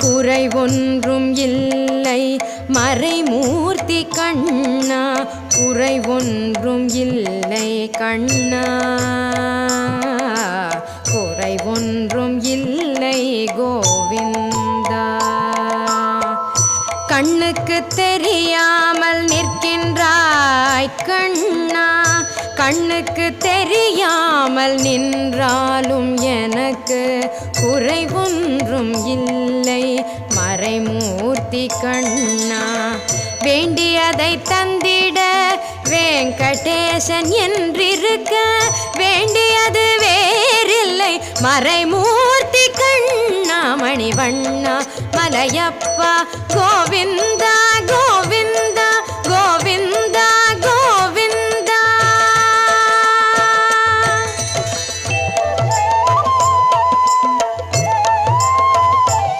குறை ஒன்றும் இல்லை மறைமூர்த்தி கண்ணா, குறை ஒன்றும் இல்லை கண்ணா, குறை ஒன்றும் இல்லை கோவிந்தா. கண்ணுக்கு தெரியாமல் நிற்கின்றாய் கண்ணா, கண்ணுக்கு தெரியாமல் நின்றாலும் எனக்கு குறை ஒன்றும் இல்லை மறைமூர்த்தி கண்ணா. வேண்டியதை தந்திட வெங்கடேசன் என்றிருக்க, வேண்டியது வேறில்லை மறைமூர்த்தி கண்ணா. மணிவண்ணா மலையப்பா கோவிந்தா கோவிந்தா.